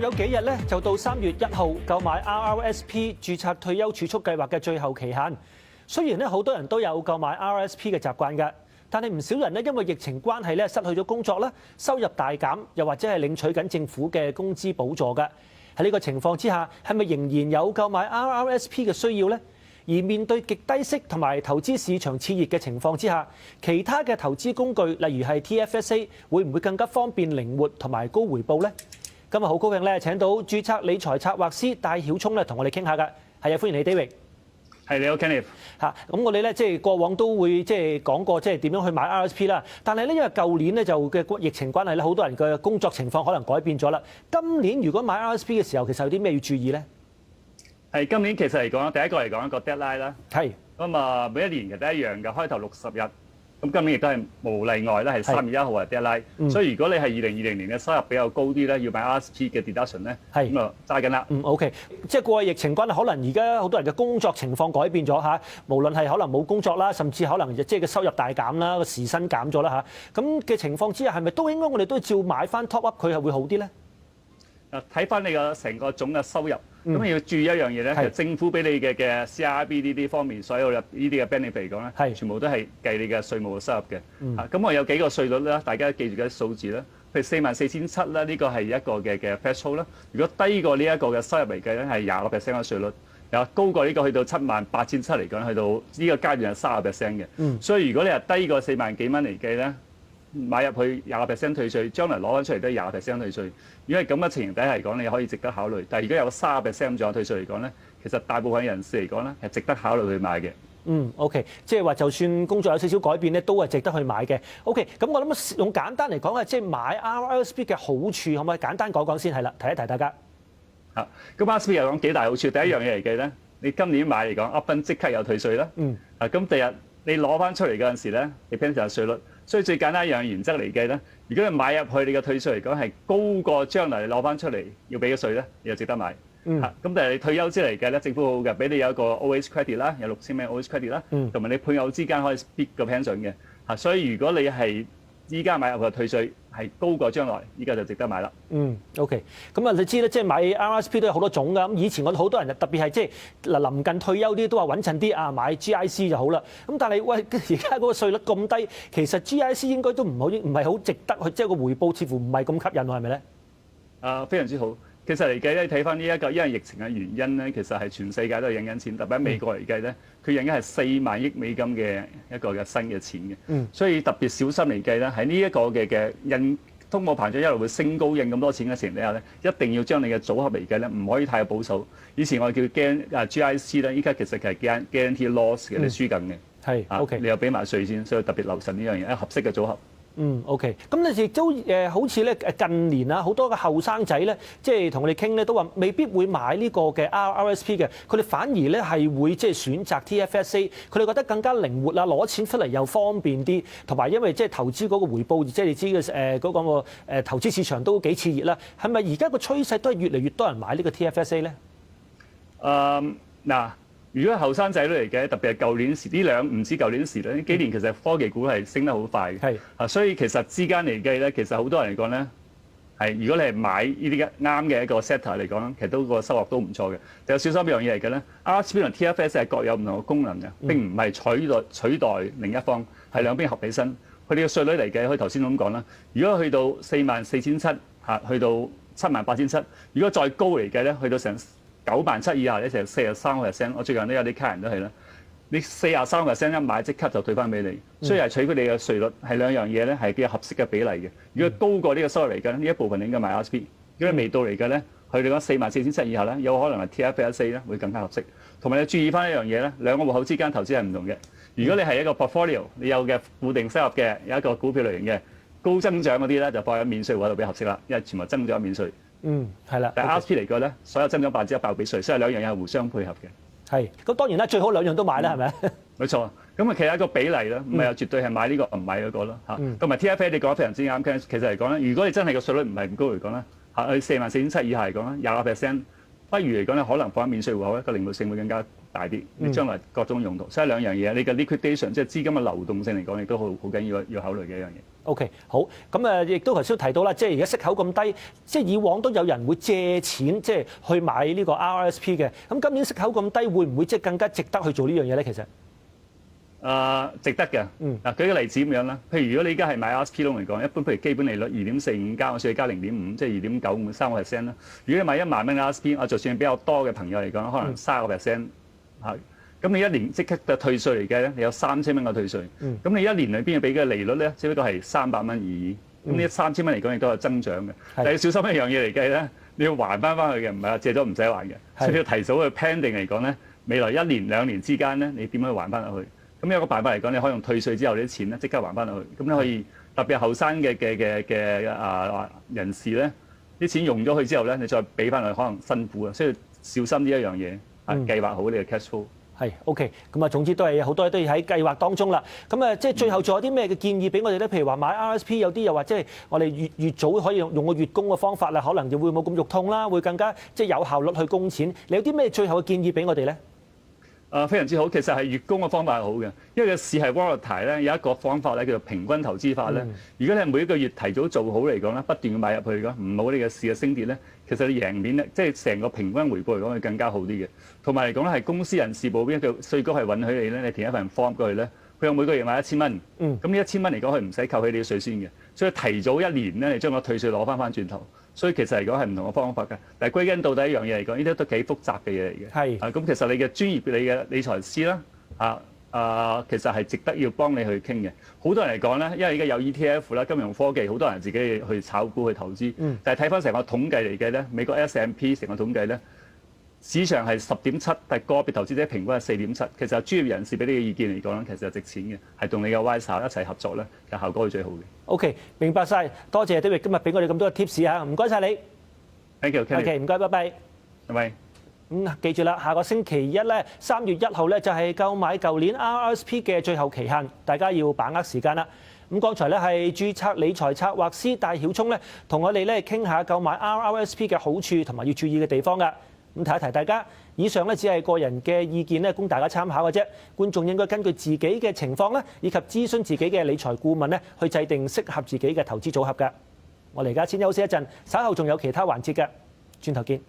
有幾日咧，就到3月1號購買 RRSP 註冊退休儲蓄計劃嘅最後期限。雖然咧好多人都有購買 RRSP 嘅習慣㗎，但係唔少人咧因為疫情關係咧失去咗工作啦，收入大減，又或者係領取緊政府嘅工資補助㗎。喺呢個情況之下，係咪仍然有購買 RRSP 嘅需要呢？而面對極低息同埋投資市場熾熱嘅情況之下，其他嘅投資工具，例如係 TFSA， 會唔會更加方便、靈活同埋高回報呢？今日好高興咧，請到註冊理財策劃師戴曉聰咧，同我哋傾下㗎。係啊，歡迎你 David。係，你好 Kenneth。嚇，咁我哋咧即係過往都會即係講過即係點樣去買 RRSP 啦。但係咧因為舊年咧就嘅疫情關係咧，好多人嘅工作情況可能改變咗啦。今年如果買 RRSP 嘅時候，其實有啲咩要注意咧？係今年其實嚟講，第一個嚟講一個 deadline 啦。係。咁啊，每一年其實都一樣嘅，開頭60日。咁今年亦都係無例外咧，係3月1號係 deadline。所以如果你係2020年嘅收入比較高啲咧，要買 RRSP 嘅 deduction 咧，咁啊揸緊啦。OK， 即係過去疫情關係，可能而家好多人嘅工作情況改變咗嚇，無論係可能冇工作啦，甚至可能即係個收入大減啦，個時薪減咗啦嚇。咁嘅情況之下，係咪都應該我哋都照買翻 top up 佢係會好啲咧？睇翻你個成個總嘅收入，咁要注意一樣嘢咧，就政府俾你嘅 CRB 呢啲方面所有呢啲嘅 benefit 嚟講咧，全部都係計你嘅稅務嘅收入嘅。咁我有幾個稅率啦，大家記住嘅數字啦。譬如44,700啦，呢個係一個嘅 threshold啦。如果低過呢一個嘅收入嚟計咧，係20% 嘅稅率；又高過呢個去到78,700嚟講，去到呢個階段係30% 嘅。所以如果你係低過4萬幾蚊嚟計咧，買入去20% 退稅，將來攞翻出嚟都係20% 退稅。如果係咁嘅情形底下嚟講，你可以值得考慮。但係如果有30% 左右退稅嚟講咧，其實大部分人士嚟講咧係值得考慮去買嘅。OK， 即係話就算工作有少少改變咧，都係值得去買嘅。OK， 咁我諗用簡單嚟講啊，即係買 RRSP 嘅好處，可唔可以簡單講講先？係啦，提一提大家。咁 RRSP 又講幾大好處？第一樣嘢嚟計咧，你今年買嚟講 upfront 即刻有退稅啦。咁第日你攞翻出嚟嗰陣時咧 depends 有稅率。所以最簡單一樣原則嚟計咧，如果你買入去你嘅退稅嚟講係高過將來你攞翻出嚟要俾嘅稅咧，你就值得買。咁但係你退休之嚟計咧，政府好嘅，俾你有一個 OAS credit 啦，有6000蚊 OAS credit 啦，同埋你配偶之間可以 split 個 pension 嘅。所以如果你係依家買入去嘅退稅係高過將來，依家就值得買啦。OK， 咁啊你知咧，即係買 RRSP 都有好多種㗎。咁以前我哋好多人特別係即係嗱臨近退休啲都話穩陣啲啊，買 GIC 就好啦。咁但係喂，而家嗰個稅率咁低，其實 GIC 應該都唔係好值得去，即係個回報似乎唔係咁吸引喎，係咪咧？非常之好。其實嚟計咧，睇翻呢一個因為疫情嘅原因咧，其實係全世界都係印緊錢，特別喺美國嚟計咧，佢印緊係4萬億美金嘅一個嘅新嘅錢嘅。所以特別小心嚟計咧，喺呢一個嘅印通貨膨脹一路會升高，印咁多錢嘅情況底下咧，一定要將你嘅組合嚟計咧，唔可以太保守。以前我哋叫GIC 咧，依家其實係 guarantee loss 嘅，你輸緊嘅。係 OK， 你又俾埋稅先，所以特別留神呢樣嘢，合適嘅組合。OK， 咁你亦都好似咧近年啊，好多嘅後生仔咧，即係同我哋傾咧，都話未必會買呢個嘅 RRSP 嘅，佢哋反而咧係會即係選擇 TFSA， 佢哋覺得更加靈活啦，攞錢出嚟又方便啲，同埋因為即係投資嗰個回報，即係你知嘅嗰個投資市場都幾熾熱啦。係咪而家個趨勢都係越嚟越多人買呢個 TFSA 咧？嗱。如果後生仔女嚟嘅，特別係舊年時唔止舊年時呢幾年其實科技股係升得好快嘅。所以其實之間嚟計咧，其實好多人嚟講咧，如果你係買呢啲啱嘅一個 sector 嚟講咧，其實都個收穫都唔錯嘅。但有小心一樣嘢嚟嘅咧 ，RRSP 同 TFS 係各有唔同嘅功能嘅，並唔係取代另一方，係兩邊合起身。佢哋嘅稅率嚟計，好似頭先咁講啦，如果去到44,700去到78,700，如果再高嚟計咧，去到成97000以下咧，成43%。我最近都有啲客人都係啦，你43% 一買即刻就退翻俾你，所以係取佢哋嘅稅率係兩樣嘢咧，係比較合適嘅比例嘅。如果高過呢個收入嚟嘅呢一部分你應該買 RRSP。如果未到嚟嘅咧，佢哋講44,700以下咧，有可能係 TFSA 咧會更加合適。同埋你注意翻一樣嘢咧，兩個戶口之間投資係唔同嘅。如果你係一個 portfolio， 你有嘅固定收入嘅有一個股票類型嘅高增長嗰啲咧，就放喺免稅戶口度比較合適啦，因為全部增長免稅。係啦。但係 RRSP 嚟講咧，所有增長100%俾稅，所以兩樣嘢係互相配合嘅。係。咁當然啦，最好兩樣都買啦，係咪？冇錯。咁啊，其實一個比例啦，唔係話絕對係買呢個唔買嗰個咯嚇。同埋 TFSA 你講得非常之啱，其實嚟講咧，如果你真係個稅率唔係咁高嚟講咧，去44,700以下嚟講咧，20%，不如嚟講咧，可能放喺免稅戶口咧，個靈活性會更加大啲。你將來各種用途，所以兩樣嘢，你嘅 liquidation 即係資金嘅流動性嚟講，亦都好緊要考慮嘅一樣嘢。OK， 好，咁亦都頭先提到啦，即係而家息口咁低，即係以往都有人會借錢即係去買呢個 RRSP 嘅。咁今年息口咁低，會唔會即係更加值得去做呢樣嘢咧？其實值得嘅。嗱，舉個例子咁樣啦，譬如如果你而家係買 RSP loan嚟講，一般譬如基本利率2.45加，我需要加0.5，即係2.953%啦。如果你買1萬蚊 RSP， 我就算比較多嘅朋友嚟講，可能30%嚇。咁你一年即刻嘅退稅嚟計咧，你有3000蚊嘅退稅。咁你一年裏邊要俾嘅利率咧，只不過係300蚊而已。咁呢3000蚊嚟講亦都有增長嘅。但係要小心一樣嘢嚟計咧，你要還翻去嘅，唔係話借咗唔使還嘅。所以你要提早去 pending 嚟講咧，未來1年2年之間咧，你點樣去還翻落去？咁有個辦法嚟講，你可以用退稅之後啲錢咧，即刻還翻落去。咁你可以特別係後生嘅人士咧，啲錢用咗去之後咧，你再俾翻佢可能辛苦啊，所以小心呢一樣嘢，計劃好你嘅 cash flow。係 OK， 咁總之都係好多嘢都要喺計劃當中啦。咁即係最後仲有啲咩嘅建議俾我哋咧？譬如話買 RSP 有啲又話即係我哋越早可以用個月供嘅方法啦，可能就會冇咁肉痛啦，會更加即係有效率去供錢。你有啲咩最後嘅建議俾我哋咧？非常之好，其實係月供嘅方法係好嘅，因為個市係 volatile 咧，有一個方法咧叫做平均投資法咧。如果你係每一個月提早做好嚟講咧，不斷買入去嘅，唔好你嘅市嘅升跌咧，其實你贏面咧，即係成個平均回報嚟講，會更加好啲嘅。同埋嚟講咧，係公司人事部邊一個稅局係允許你咧，你填一份 form 過去咧，佢有每個月買1000蚊。咁呢1000蚊嚟講，佢唔使扣起你嘅稅先嘅，所以提早1年咧，你將個退稅攞翻轉頭。所以其實嚟講係唔同嘅方法嘅，但係歸根到底一樣嘢嚟講，呢啲都幾複雜嘅嘢嚟嘅。係咁其實你嘅專業你嘅理財師啦，其實係值得要幫你去傾嘅。好多人嚟講咧，因為而家有 ETF 啦、金融科技，好多人自己去炒股去投資。但係睇翻成個統計嚟計咧，美國 S&P 成個統計咧，市場係10.7，但係個別投資者平均係4.7。其實專業人士俾你嘅意見嚟講咧，其實係值錢嘅，係同你嘅 advisor 一齊合作咧，嘅效果係最好嘅。OK， 明白晒，多謝 David今日俾我哋咁多嘅 tips 嚇，唔該晒你。Thank you。OK， 唔該，拜拜。拜拜。記住啦，下個星期一咧，3月1號咧就係購買舊年 RRSP 嘅最後期限，大家要把握時間啦。咁剛才咧係註冊理財策劃師戴曉聰咧，同我哋咧傾下購買 RRSP 嘅好處同埋要注意嘅地方㗎。咁提一提大家，以上咧只係個人嘅意見咧，供大家參考嘅啫。觀眾應該根據自己嘅情況咧，以及諮詢自己嘅理財顧問咧，去制定適合自己嘅投資組合㗎。我哋而家先休息一陣，稍後仲有其他環節嘅，轉頭見。